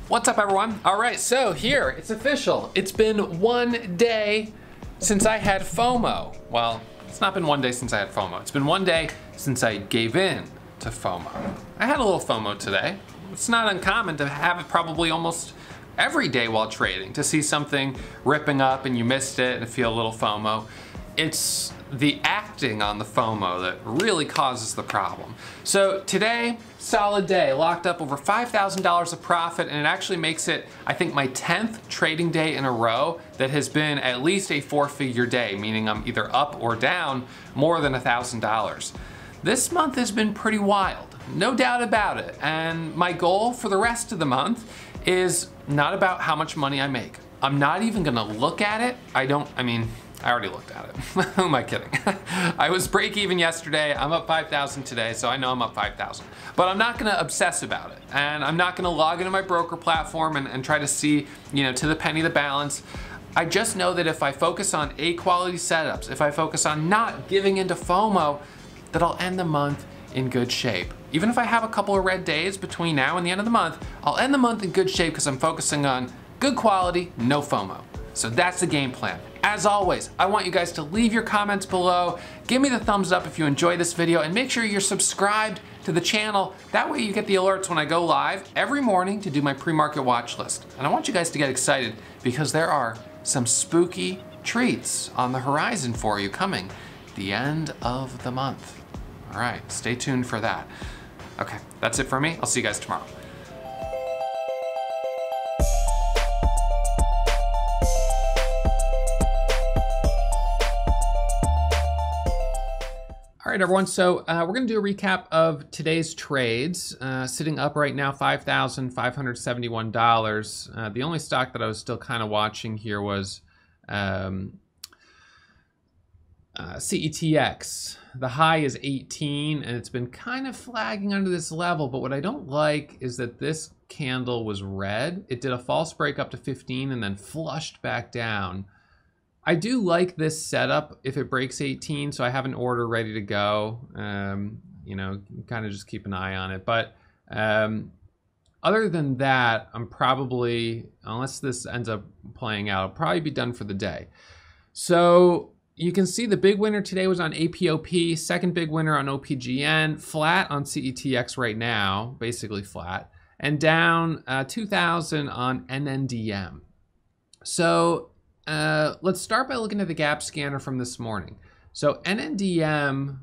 What's up, everyone? All right, so here, it's official. It's been 1 day since I had FOMO. Well, it's not been 1 day since I had FOMO. It's been 1 day since I gave in to FOMO. I had a little FOMO today. It's not uncommon to have it probably almost every day while trading, to see something ripping up and you missed it and feel a little FOMO. It's the acting on the FOMO that really causes the problem. So today, solid day, locked up over $5,000 of profit, and it actually makes it, I think, my 10th trading day in a row that has been at least a 4-figure day, meaning I'm either up or down more than $1,000. This month has been pretty wild, no doubt about it, and my goal for the rest of the month is not about how much money I make. I'm not even gonna look at it. I already looked at it. Who am I kidding? I was break even yesterday. I'm up 5,000 today, so I know I'm up 5,000. But I'm not gonna obsess about it. And I'm not gonna log into my broker platform and try to see, to the penny the balance. I just know that if I focus on A quality setups, if I focus on not giving into FOMO, that I'll end the month in good shape. Even if I have a couple of red days between now and the end of the month, I'll end the month in good shape because I'm focusing on good quality, no FOMO. So that's the game plan. As always, I want you guys to leave your comments below. Give me the thumbs up if you enjoy this video, and make sure you're subscribed to the channel. That way you get the alerts when I go live every morning to do my pre-market watch list. And I want you guys to get excited because there are some spooky treats on the horizon for you coming at the end of the month. All right, stay tuned for that. Okay, that's it for me. I'll see you guys tomorrow. All right, everyone, so we're gonna do a recap of today's trades. Sitting up right now, $5,571. The only stock that I was still kind of watching here was CETX. The high is 18, and it's been kind of flagging under this level, but what I don't like is that this candle was red. It did a false break up to 15 and then flushed back down. I do like this setup if it breaks 18, so I have an order ready to go. Kind of just keep an eye on it. But other than that, I'm probably, unless this ends up playing out, I'll probably be done for the day. So you can see the big winner today was on APOP, second big winner on OPGN, flat on CETX right now, basically flat, and down 2,000 on NNDM. So let's start by looking at the gap scanner from this morning. So NNDM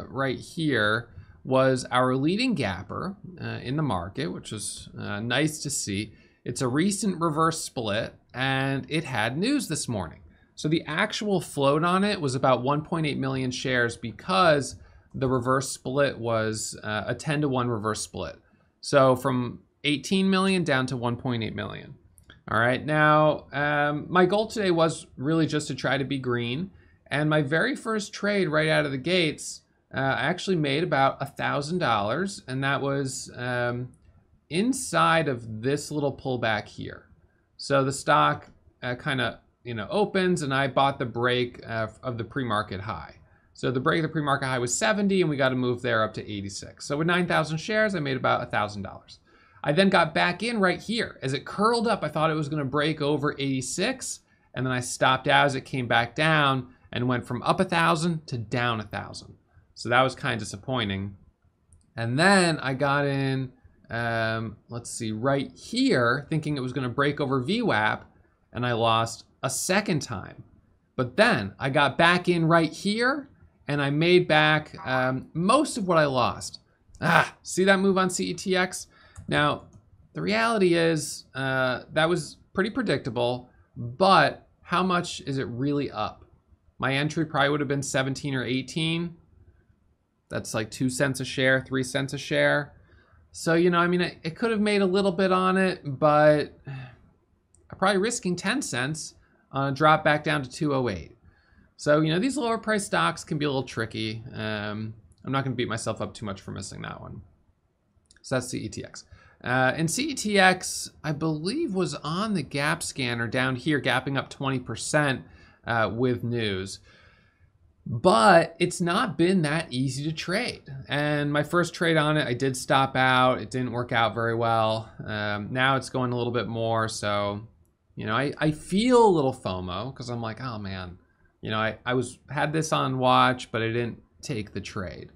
right here was our leading gapper in the market, which was nice to see. It's a recent reverse split, and it had news this morning. So the actual float on it was about 1.8 million shares because the reverse split was a 10-to-1 reverse split. So from 18 million down to 1.8 million. All right, now my goal today was really just to try to be green. And my very first trade right out of the gates, I actually made about $1,000, and that was inside of this little pullback here. So the stock kind of opens, and I bought the break of the pre-market high. So the break of the pre-market high was 70, and we got to move there up to 86. So with 9,000 shares, I made about $1,000. I then got back in right here. As it curled up, I thought it was gonna break over 86, and then I stopped out as it came back down and went from up 1,000 to down 1,000. So that was kind of disappointing. And then I got in, let's see, right here, thinking it was gonna break over VWAP, and I lost a second time. But then I got back in right here, and I made back most of what I lost. See that move on CETX? Now, the reality is that was pretty predictable, but how much is it really up? My entry probably would have been 17 or 18. That's like 2 cents a share, 3 cents a share. So, it could have made a little bit on it, but I'm probably risking 10 cents on a drop back down to 208. So, these lower price stocks can be a little tricky. I'm not gonna beat myself up too much for missing that one. So that's CETX. And CETX, I believe, was on the gap scanner down here, gapping up 20% with news. But it's not been that easy to trade. And my first trade on it, I did stop out. It didn't work out very well. Now it's going a little bit more. So, you know, I feel a little FOMO because I'm like, oh man, you know, I had this on watch, but I didn't take the trade.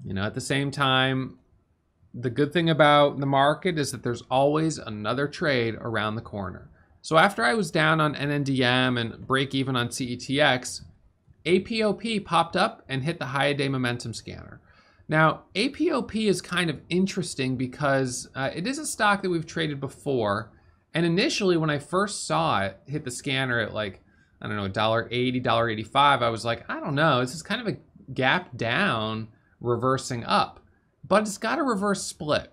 You know, at the same time, the good thing about the market is that there's always another trade around the corner. So after I was down on NNDM and break even on CETX, APOP popped up and hit the high day momentum scanner. Now, APOP is kind of interesting because it is a stock that we've traded before. And initially, when I first saw it hit the scanner at like, I don't know, $1.80, $1.85, I was like, I don't know, this is kind of a gap down reversing up. But it's got a reverse split.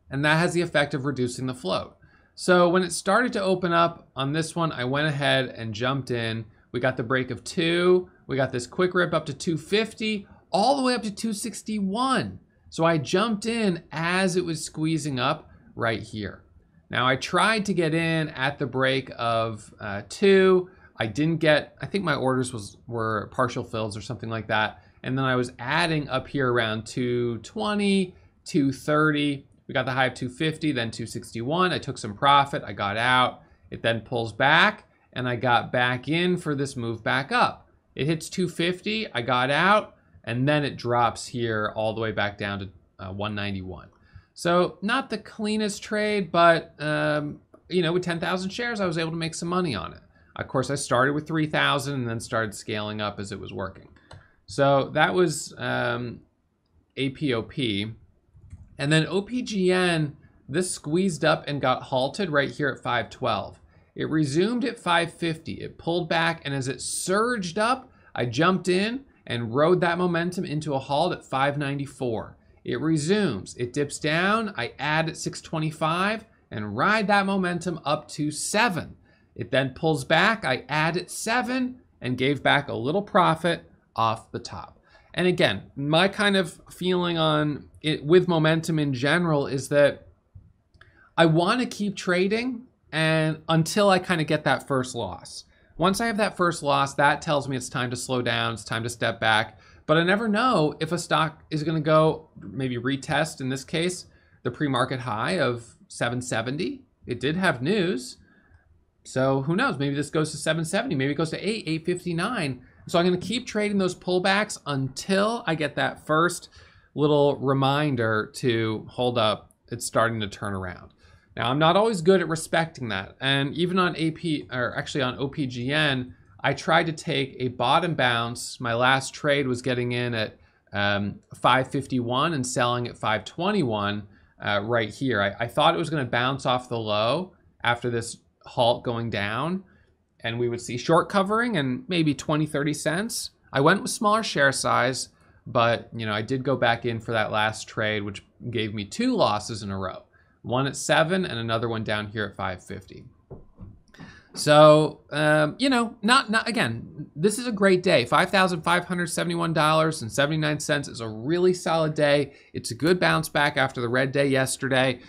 And that has the effect of reducing the float. So when it started to open up on this one, I went ahead and jumped in. We got the break of 2. We got this quick rip up to 250, all the way up to 261. So I jumped in as it was squeezing up right here. Now I tried to get in at the break of 2. I didn't get, I think my orders were partial fills or something like that. And then I was adding up here around 220, 230. We got the high of 250, then 261. I took some profit, I got out. It then pulls back. And I got back in for this move back up. It hits 250, I got out, and then it drops here all the way back down to 191. So not the cleanest trade, but you know, with 10,000 shares, I was able to make some money on it. Of course, I started with 3,000 and then started scaling up as it was working. So that was APOP. And then OPGN, this squeezed up and got halted right here at 512. It resumed at 550. It pulled back, and as it surged up, I jumped in and rode that momentum into a halt at 594. It resumes. It dips down. I add at 625 and ride that momentum up to 7. It then pulls back. I add at 7 and gave back a little profit off the top. And again, my kind of feeling on it with momentum in general is that I want to keep trading and until I kind of get that first loss. Once I have that first loss, that tells me it's time to slow down, it's time to step back. But I never know if a stock is going to go maybe retest, in this case, the pre-market high of 770. It did have news. So who knows? Maybe this goes to 770, maybe it goes to 859. So I'm going to keep trading those pullbacks until I get that first little reminder to hold up, it's starting to turn around. Now, I'm not always good at respecting that. And even on on OPGN, I tried to take a bottom bounce. My last trade was getting in at 551 and selling at 521 right here. I thought it was going to bounce off the low after this halt going down, and we would see short covering and maybe 20, 30 cents. I went with smaller share size, but you know, I did go back in for that last trade, which gave me 2 losses in a row. One at 7 and another one down here at 550. So, you know, again, this is a great day. $5,571.79 is a really solid day. It's a good bounce back after the red day yesterday.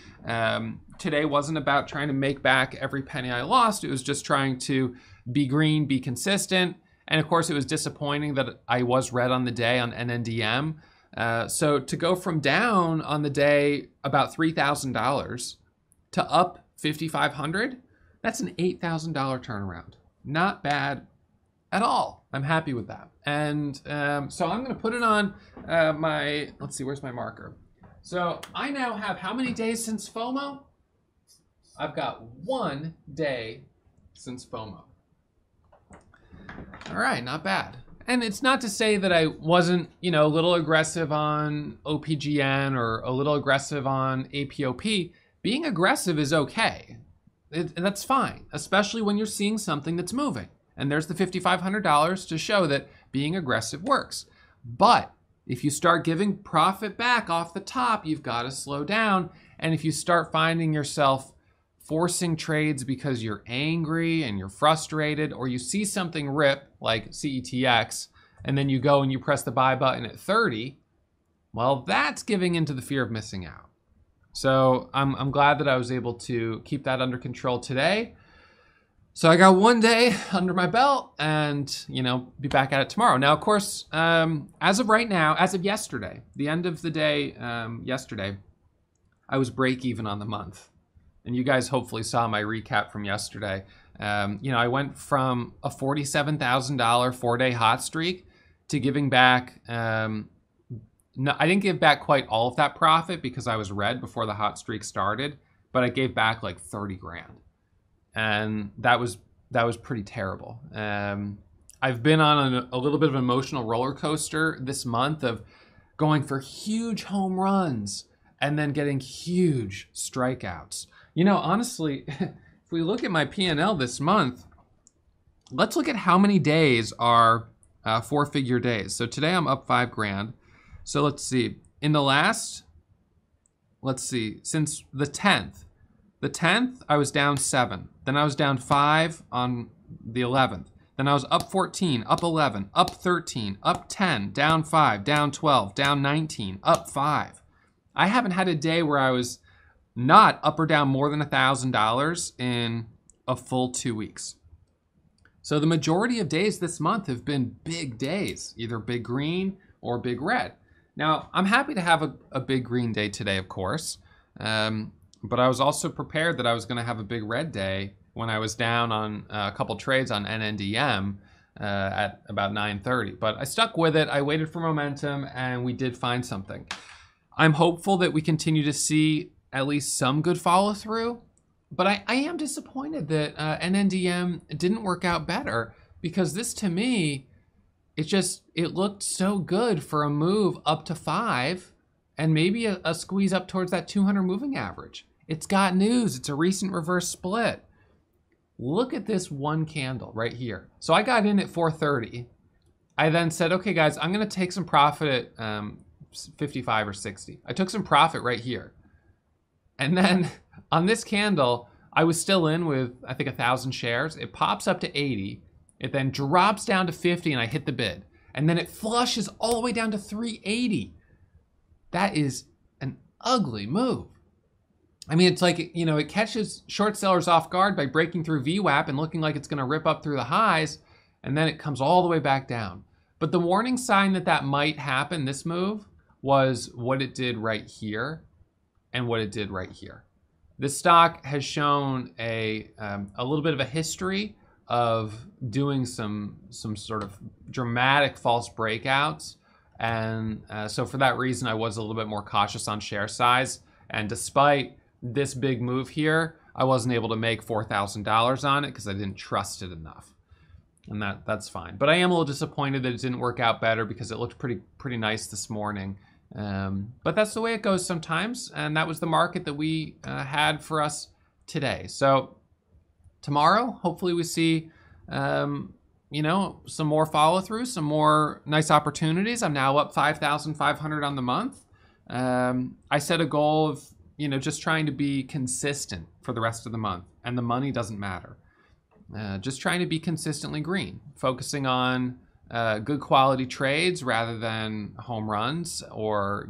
Today wasn't about trying to make back every penny I lost. It was just trying to be green, be consistent. And of course, it was disappointing that I was red on the day on NNDM. So to go from down on the day about $3,000 to up $5,500, that's an $8,000 turnaround. Not bad at all. I'm happy with that. And so I'm going to put it on let's see, where's my marker? So I now have how many days since FOMO? I've got 1 day since FOMO. All right, not bad. And it's not to say that I wasn't, you know, a little aggressive on OPGN or a little aggressive on APOP. Being aggressive is okay. That's fine, especially when you're seeing something that's moving. And there's the $5,500 to show that being aggressive works. But if you start giving profit back off the top, you've got to slow down. And if you start finding yourself forcing trades because you're angry and you're frustrated, or you see something rip like CETX, and then you go and you press the buy button at 30, well, that's giving into the fear of missing out. So I'm glad that I was able to keep that under control today. So I got one day under my belt and, be back at it tomorrow. Now, of course, as of right now, as of yesterday, the end of the day yesterday, I was break even on the month. And you guys hopefully saw my recap from yesterday. I went from a $47,000 4-day hot streak to giving back. No, I didn't give back quite all of that profit because I was red before the hot streak started, but I gave back like 30 grand. And that was pretty terrible. I've been on a little bit of an emotional roller coaster this month of going for huge home runs and then getting huge strikeouts. Honestly, if we look at my P&L this month, let's look at how many days are 4-figure days. So today I'm up 5 grand. So let's see. In the last, since the 10th, I was down 7. Then I was down 5 on the 11th. Then I was up 14, up 11, up 13, up 10, down 5, down 12, down 19, up 5. I haven't had a day where I was not up or down more than $1,000 in a full 2 weeks. So the majority of days this month have been big days, either big green or big red. Now, I'm happy to have a big green day today, of course. But I was also prepared that I was going to have a big red day when I was down on a couple trades on NNDM at about 9:30. But I stuck with it. I waited for momentum, and we did find something. I'm hopeful that we continue to see at least some good follow through. But I am disappointed that NNDM didn't work out better, because this, to me, it looked so good for a move up to 5 and maybe a squeeze up towards that 200 moving average. It's got news. It's a recent reverse split. Look at this one candle right here. So I got in at 430. I then said, okay, guys, I'm going to take some profit at 55 or 60. I took some profit right here. And then on this candle, I was still in with, I think, 1,000 shares. It pops up to 80. It then drops down to 50, and I hit the bid. And then it flushes all the way down to 380. That is an ugly move. I mean, it's like, it catches short sellers off guard by breaking through VWAP and looking like it's going to rip up through the highs, and then it comes all the way back down. But the warning sign that might happen, this move, was what it did right here and what it did right here. This stock has shown a little bit of a history of doing some sort of dramatic false breakouts. And so for that reason, I was a little bit more cautious on share size. And despite this big move here, I wasn't able to make $4,000 on it because I didn't trust it enough. And that's fine. But I am a little disappointed that it didn't work out better because it looked pretty nice this morning. But that's the way it goes sometimes. And that was the market that we had for us today. So tomorrow, hopefully we see some more follow through, some more nice opportunities. I'm now up 5,500 on the month. I set a goal of, just trying to be consistent for the rest of the month, and the money doesn't matter. Just trying to be consistently green, focusing on good quality trades rather than home runs, or,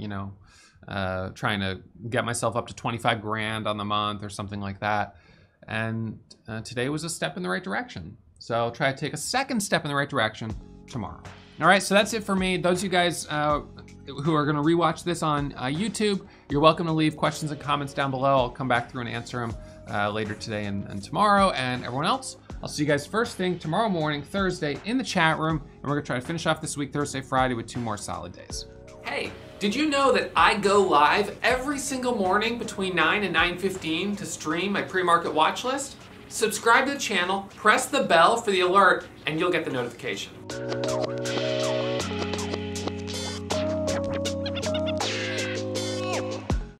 trying to get myself up to 25 grand on the month or something like that. And today was a step in the right direction. So I'll try to take a second step in the right direction tomorrow. All right, so that's it for me. Those of you guys who are gonna rewatch this on YouTube, you're welcome to leave questions and comments down below. I'll come back through and answer them later today and tomorrow. And everyone else, I'll see you guys first thing tomorrow morning, Thursday, in the chat room. And we're gonna try to finish off this week, Thursday, Friday, with 2 more solid days. Hey, did you know that I go live every single morning between 9 and 9:15 to stream my pre-market watch list? Subscribe to the channel, press the bell for the alert, and you'll get the notification.